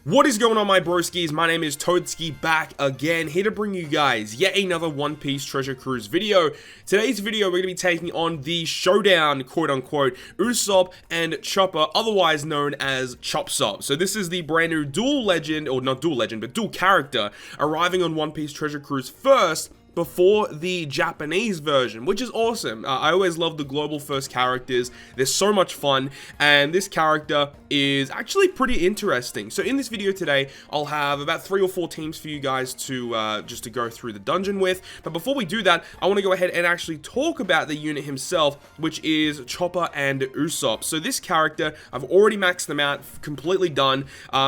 What is going on, my broskiis? My name is Toadskii, back again, here to bring you guys yet another One Piece Treasure Cruise video. Today's video, we're going to be taking on the Showdown, quote-unquote, Usopp and Chopper, otherwise known as Chopsop. So this is the brand new dual legend, or not dual legend, but dual character, arriving on One Piece Treasure Cruise first, before the Japanese version, which is awesome. I always love the global first characters. They're so much fun, and this character is actually pretty interesting. So in this video today, I'll have about 3 or 4 teams for you guys to just to go through the dungeon with. But before we do that, I want to go ahead and actually talk about the unit himself, which is Chopper and Usopp. So this character, I've already maxed them out, completely done.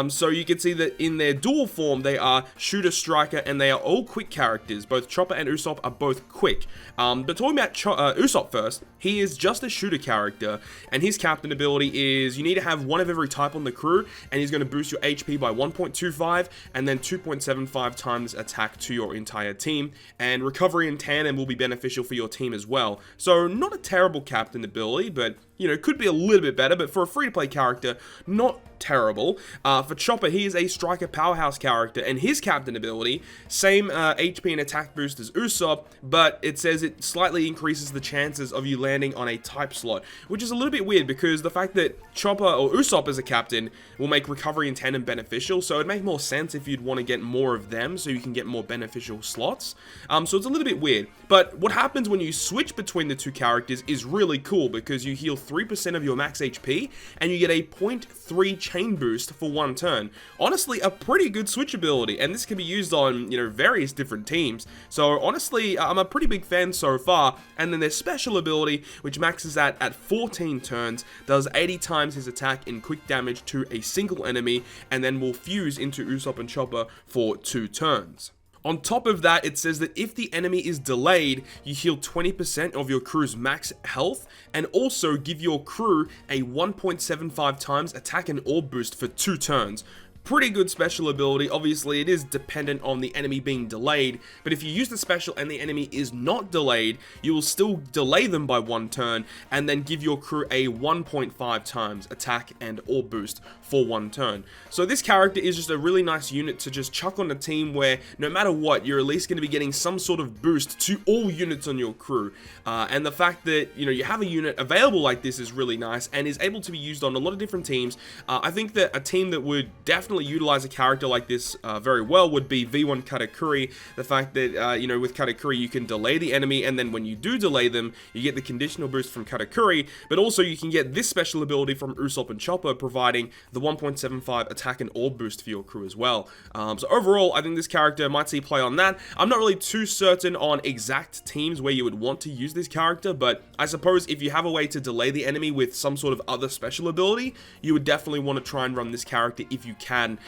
So you can see that in their dual form, they are shooter, striker, and they are all quick characters. Both Chopper and Usopp are both quick. But talking about Usopp first, he is just a shooter character, and his captain ability is you need to have one of every type on the crew, and he's going to boost your HP by 1.25 and then 2.75 times attack to your entire team, and recovery in tandem will be beneficial for your team as well. So not a terrible captain ability, but you know, could be a little bit better, but for a free-to-play character, not terrible. For Chopper, he is a striker powerhouse character, and his captain ability, same HP and attack boost as Usopp, but it says it slightly increases the chances of you landing on a type slot, which is a little bit weird because the fact that Chopper or Usopp as a captain will make recovery in tandem beneficial, so it'd make more sense if you'd want to get more of them so you can get more beneficial slots. So it's a little bit weird, but what happens when you switch between the two characters is really cool because you heal 3% of your max HP, and you get a 0.3 chain boost for 1 turn. Honestly, a pretty good switch ability, and this can be used on, you know, various different teams. So honestly, I'm a pretty big fan so far. And then their special ability, which maxes out at 14 turns, does 80 times his attack in quick damage to a single enemy, and then will fuse into Usopp and Chopper for 2 turns. On top of that, it says that if the enemy is delayed, you heal 20% of your crew's max health, and also give your crew a 1.75 times attack and orb boost for 2 turns. Pretty good special ability. Obviously, it is dependent on the enemy being delayed, but if you use the special and the enemy is not delayed, you will still delay them by 1 turn, and then give your crew a 1.5 times attack and orb boost for 1 turn. So this character is just a really nice unit to just chuck on a team where no matter what, you're at least going to be getting some sort of boost to all units on your crew. And the fact that, you know, you have a unit available like this is really nice and is able to be used on a lot of different teams. I think that a team that would definitely utilize a character like this very well would be V1 Katakuri. The fact that, you know, with Katakuri you can delay the enemy, and then when you do delay them, you get the conditional boost from Katakuri, but also you can get this special ability from Usopp and Chopper, providing the 1.75 attack and orb boost for your crew as well. So overall, I think this character might see play on that. I'm not really too certain on exact teams where you would want to use this character, but I suppose if you have a way to delay the enemy with some sort of other special ability, you would definitely want to try and run this character if you can,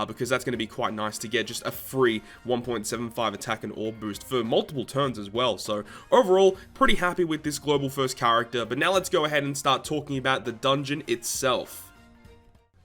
because that's going to be quite nice to get just a free 1.75 attack and orb boost for multiple turns as well. So overall, pretty happy with this global first character, but now let's go ahead and start talking about the dungeon itself.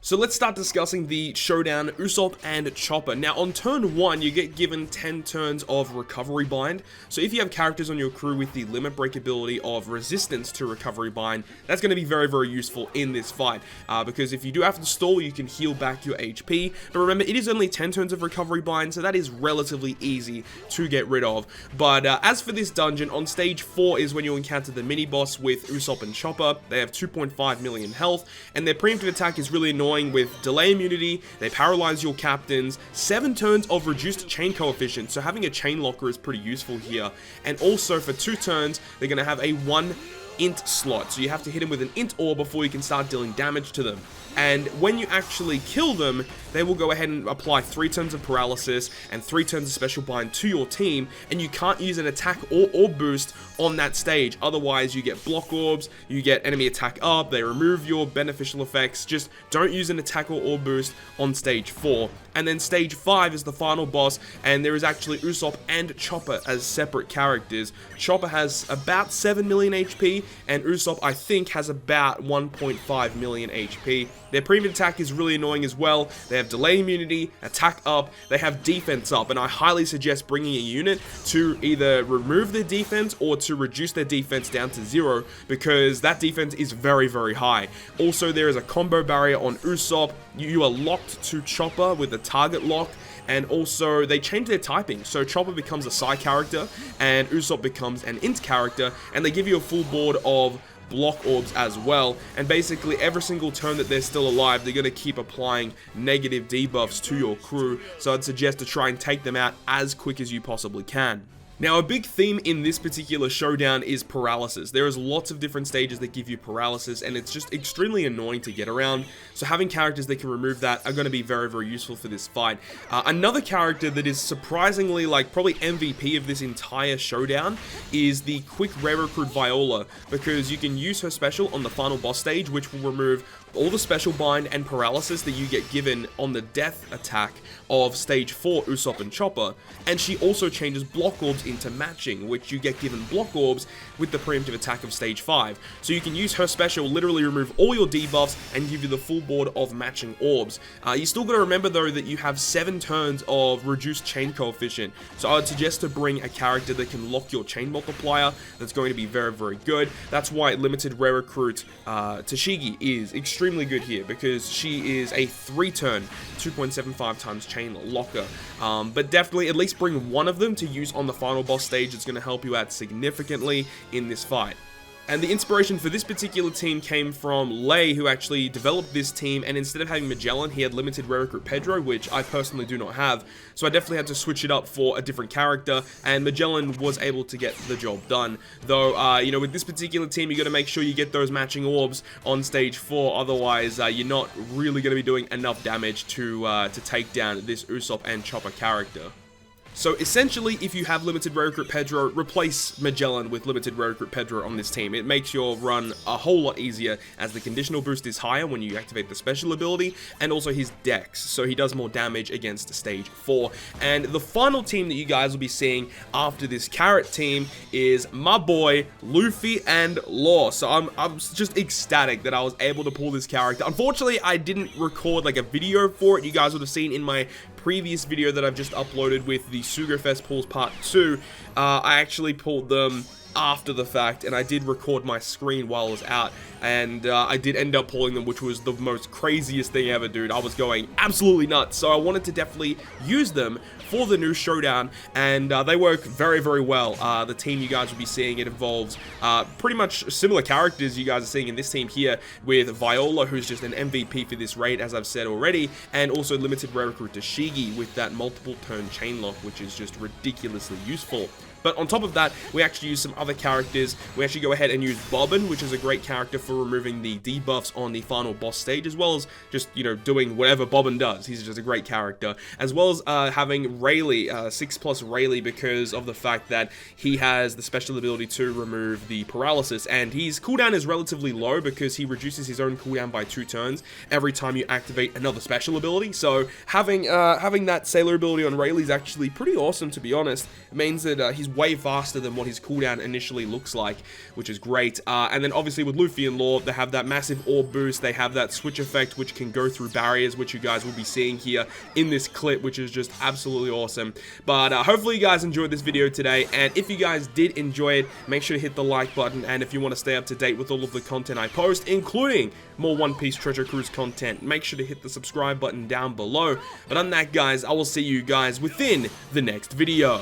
So let's start discussing the Showdown, Usopp and Chopper. Now on turn 1, you get given 10 turns of recovery bind. So if you have characters on your crew with the limit break ability of resistance to recovery bind, that's going to be very, very useful in this fight. Because if you do have to stall, you can heal back your HP. But remember, it is only 10 turns of recovery bind, so that is relatively easy to get rid of. But as for this dungeon, on stage 4 is when you encounter the mini-boss with Usopp and Chopper. They have 2.5 million health, and their preemptive attack is really annoying with delay immunity. They paralyze your captains, 7 turns of reduced chain coefficient, so having a chain locker is pretty useful here, and also for 2 turns they're going to have a 1 int slot, so you have to hit them with an int ore before you can start dealing damage to them. And when you actually kill them, they will go ahead and apply 3 turns of paralysis and 3 turns of special bind to your team, and you can't use an attack or orb boost on that stage. Otherwise, you get block orbs, you get enemy attack up, they remove your beneficial effects. Just don't use an attack or orb boost on stage 4. And then stage 5 is the final boss, and there is actually Usopp and Chopper as separate characters. Chopper has about 7 million HP, and Usopp, I think, has about 1.5 million HP. Their preemptive attack is really annoying as well. They have delay immunity, attack up, they have defense up, and I highly suggest bringing a unit to either remove their defense or to reduce their defense down to 0, because that defense is very, very high. Also, there is a combo barrier on Usopp, you are locked to Chopper with the target lock, and also they change their typing. So Chopper becomes a Psy character, and Usopp becomes an Int character, and they give you a full board of block orbs as well, and basically every single turn that they're still alive, they're going to keep applying negative debuffs to your crew, so I'd suggest to try and take them out as quick as you possibly can. Now, a big theme in this particular showdown is paralysis. There is lots of different stages that give you paralysis, and it's just extremely annoying to get around. So having characters that can remove that are going to be very, very useful for this fight. Another character that is surprisingly, like, probably MVP of this entire showdown is the quick rare recruit Viola, because you can use her special on the final boss stage, which will remove all the special bind and paralysis that you get given on the death attack of stage 4 Usopp and Chopper, and she also changes block orbs into matching, which you get given block orbs with the preemptive attack of stage 5. So you can use her special, literally remove all your debuffs and give you the full board of matching orbs. You still got to remember though that you have 7 turns of reduced chain coefficient, so I would suggest to bring a character that can lock your chain multiplier. That's going to be very, very good. That's why limited rare recruit Toadskii is extremely good here, because she is a 3-turn 2.75 times chain locker. But definitely at least bring one of them to use on the final boss stage. It's going to help you out significantly in this fight. And the inspiration for this particular team came from Lei, who actually developed this team, and instead of having Magellan, he had limited rare recruit Pedro, which I personally do not have, so I definitely had to switch it up for a different character, and Magellan was able to get the job done. Though, you know, with this particular team, you got to make sure you get those matching orbs on stage 4, otherwise you're not really going to be doing enough damage to take down this Usopp and Chopper character. So essentially, if you have limited rare recruit Pedro, replace Magellan with limited rare recruit Pedro on this team. It makes your run a whole lot easier, as the conditional boost is higher when you activate the special ability, and also his dex, so he does more damage against stage 4. And the final team that you guys will be seeing after this carrot team is my boy Luffy and Law. So I'm just ecstatic that I was able to pull this character. Unfortunately, I didn't record like a video for it. You guys would have seen in my previous video that I've just uploaded with the Sugafest pulls part 2, I actually pulled them after the fact, and I did record my screen while I was out, and I did end up pulling them, which was the most craziest thing ever, dude. I was going absolutely nuts, so I wanted to definitely use them for the new showdown, and they work very, very well. The team you guys will be seeing, it involves pretty much similar characters you guys are seeing in this team here, with Viola, who's just an MVP for this raid, as I've said already, and also limited rare recruit Toadskii with that multiple turn chain lock, which is just ridiculously useful. But on top of that, we actually use some other characters. We actually go ahead and use Bobbin, which is a great character for removing the debuffs on the final boss stage, as well as just, you know, doing whatever Bobbin does. He's just a great character. As well as having Rayleigh, 6+ Rayleigh, because of the fact that he has the special ability to remove the paralysis, and his cooldown is relatively low because he reduces his own cooldown by 2 turns every time you activate another special ability. So having that sailor ability on Rayleigh is actually pretty awesome, to be honest. It means that he's way faster than what his cooldown initially looks like, which is great. And then obviously with Luffy and Law, they have that massive orb boost, they have that switch effect which can go through barriers, which you guys will be seeing here in this clip, which is just absolutely awesome. But hopefully you guys enjoyed this video today, and if you guys did enjoy it, make sure to hit the like button, and if you want to stay up to date with all of the content I post, including more One Piece Treasure Cruise content, make sure to hit the subscribe button down below. But on that, guys, I will see you guys within the next video.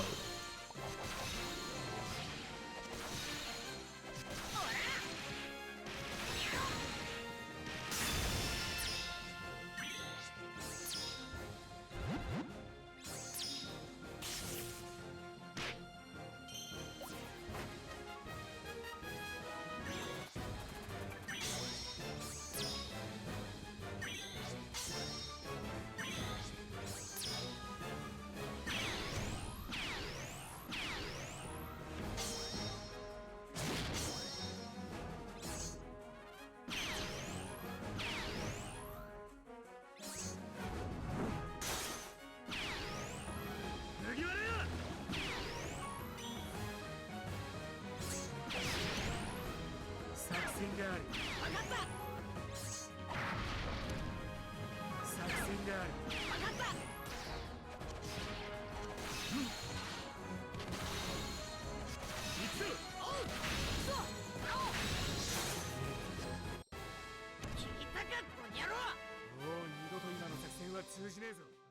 通じねえぞ。